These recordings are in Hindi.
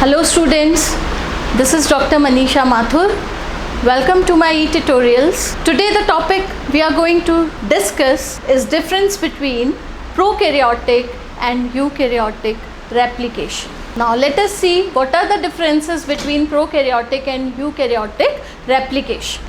Hello students, this is Dr. Manisha Mathur. Welcome to my e-tutorials. Today the topic we are going to discuss is difference between prokaryotic and eukaryotic replication. Now let us see what are the differences between prokaryotic and eukaryotic replication.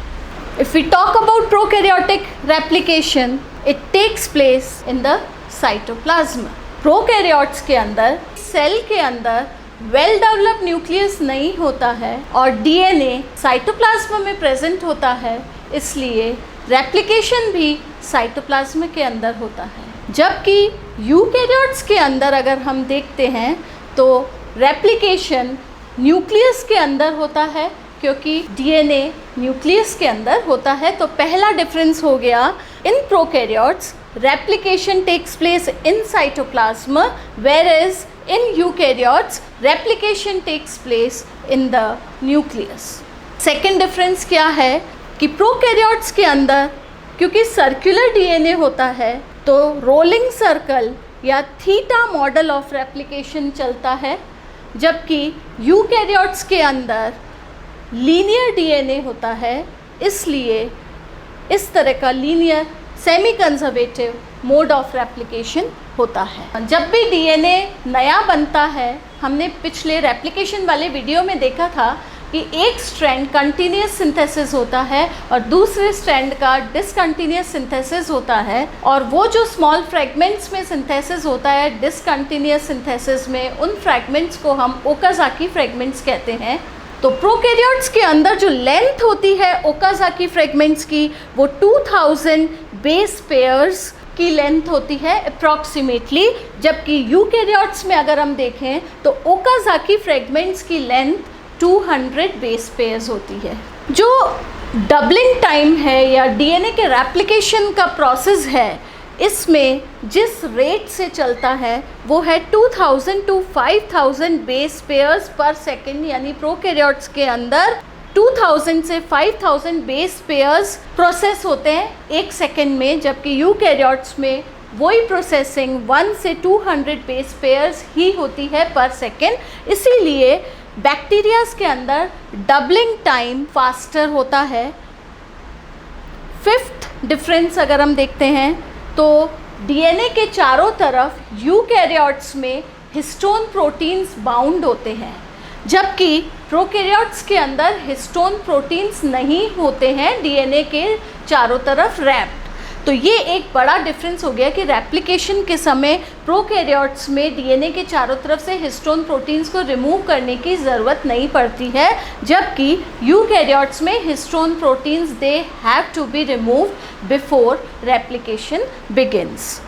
If we talk about prokaryotic replication, it takes place in the cytoplasm. Prokaryotes के अंदर सेल के अंदर वेल डेवलप्ड न्यूक्लियस नहीं होता है और डीएनए साइटोप्लाज्म में प्रेजेंट होता है, इसलिए रेप्लिकेशन भी साइटोप्लाज्म के अंदर होता है। जबकि यूकैरियोट्स के अंदर अगर हम देखते हैं तो रेप्लिकेशन न्यूक्लियस के अंदर होता है, क्योंकि डीएनए न्यूक्लियस के अंदर होता है। तो पहला डिफरेंस हो गया, in prokaryotes replication takes place in cytoplasm, whereas in eukaryotes replication takes place in the nucleus. Second difference क्या है कि प्रोकैरियोट्स के अंदर क्योंकि सर्कुलर डीएनए होता है तो रोलिंग सर्कल या थीटा मॉडल ऑफ रेप्लिकेशन चलता है, जबकि यूकैरियोट्स के अंदर लीनियर डीएनए होता है, इसलिए इस तरह का linear semi conservative mode of replication होता है। जब भी डीएनए नया बनता है, हमने पिछले रेप्लिकेशन वाले वीडियो में देखा था कि एक स्ट्रैंड कंटिन्यूस सिंथेसिस होता है और दूसरे स्ट्रैंड का डिसकंटिन्यूस सिंथेसिस होता है, और वो जो स्मॉल फ्रैगमेंट्स में सिंथेसिस होता है डिसकंटिन्यूस सिंथेसिस में, उन फ्रैगमेंट्स को हम ओकाज़ाकी फ्रैगमेंट्स कहते हैं। तो प्रोकैरियोट्स के अंदर जो लेंथ होती है ओकाज़ाकी फ्रैगमेंट्स की, वो 2000 बेस पेयर्स की लेंथ होती है अप्रॉक्सीमेटली, जबकि यूकैरियोट्स में अगर हम देखें तो ओकाज़ाकी फ्रैगमेंट्स की लेंथ 200 बेस पेयर्स होती है। जो डबलिंग टाइम है या डीएनए के रेप्लिकेशन का प्रोसेस है, इसमें जिस रेट से चलता है वो है 2000 to 5000 बेस पेयर्स पर सेकेंड, यानी प्रोकैरियोट्स के अंदर 2000 से 5000 बेस पेयर्स प्रोसेस होते हैं एक सेकेंड में, जबकि यूकैरियोट्स में वही प्रोसेसिंग 1 से 200 बेस पेयर्स ही होती है पर सेकेंड। इसीलिए बैक्टीरियाज के अंदर डबलिंग टाइम फास्टर होता है। फिफ्थ डिफरेंस अगर हम देखते हैं तो डीएनए के चारों तरफ यूकैरियोट्स में हिस्टोन प्रोटीन्स बाउंड होते हैं, जबकि प्रोकैरियोट्स के अंदर हिस्टोन प्रोटीन्स नहीं होते हैं डीएनए के चारों तरफ रैप्ड। तो ये एक बड़ा डिफरेंस हो गया कि रेप्लिकेशन के समय प्रोकैरियोट्स में डीएनए के चारों तरफ से हिस्टोन प्रोटीन्स को रिमूव करने की ज़रूरत नहीं पड़ती है, जबकि यूकैरियोट्स में histone proteins they have to be removed before replication begins.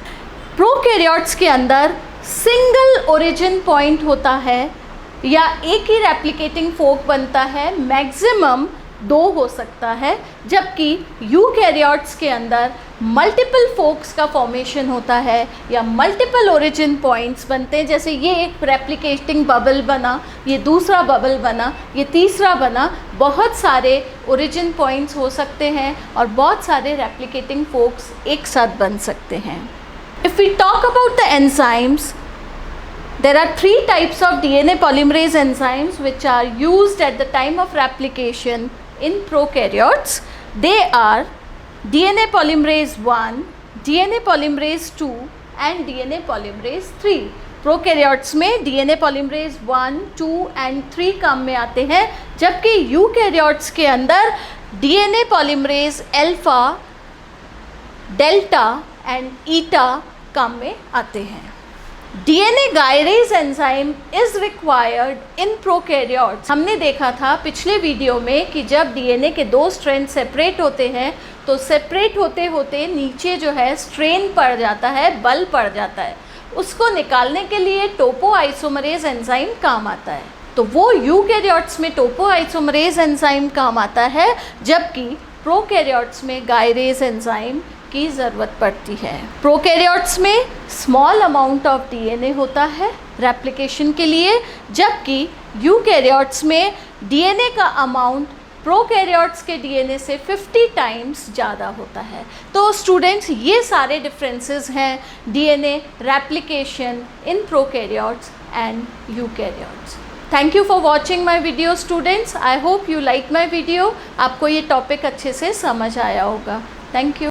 Prokaryotes के अंदर सिंगल ओरिजिन पॉइंट होता है या एक ही रेप्लिकेटिंग फोक बनता है, मैक्सिमम 2 हो सकता है, जबकि यूकैरियोट्स के अंदर मल्टीपल फोक्स का फॉर्मेशन होता है या मल्टीपल ओरिजिन पॉइंट्स बनते हैं। जैसे ये एक रेप्लिकेटिंग बबल बना, ये दूसरा बबल बना, ये तीसरा बना, बहुत सारे ओरिजिन पॉइंट्स हो सकते हैं और बहुत सारे रेप्लिकेटिंग फोक्स एक साथ बन सकते हैं। If we talk about the enzymes, there are 3 types of DNA polymerase enzymes which are used at the time of replication in prokaryotes. They are DNA polymerase 1, DNA polymerase 2 and DNA polymerase 3. Prokaryotes में DNA polymerase 1, 2 and 3 काम में आते हैं, जबकि यूकैरियोट्स के अंदर DNA polymerase alpha, delta and eta काम में आते हैं। DNA gyrase enzyme is required in prokaryotes. हमने देखा था पिछले वीडियो में कि जब डीएनए के 2 स्ट्रैंड सेपरेट होते हैं तो सेपरेट होते होते नीचे जो है स्ट्रेन पड़ जाता है, बल पड़ जाता है, उसको निकालने के लिए टोपोआइसोमरेज एंजाइम काम आता है। तो वो यूकैरियोट्स में टोपोआइसोमरेज एंजाइम काम आता है, जबकि प्रोकैरियोट्स में गायरेज एंजाइम की ज़रूरत पड़ती है। प्रोकैरियोट्स में स्मॉल अमाउंट ऑफ डीएनए होता है रेप्लिकेशन के लिए, जबकि यूकैरियोट्स में डीएनए का अमाउंट प्रोकैरियोट्स के डीएनए से 50 टाइम्स ज़्यादा होता है। तो स्टूडेंट्स, ये सारे डिफरेंसेस हैं DNA replication in prokaryotes and eukaryotes. Thank you for watching my video students. I hope you like my video. आपको ये टॉपिक अच्छे से समझ आया होगा। Thank you.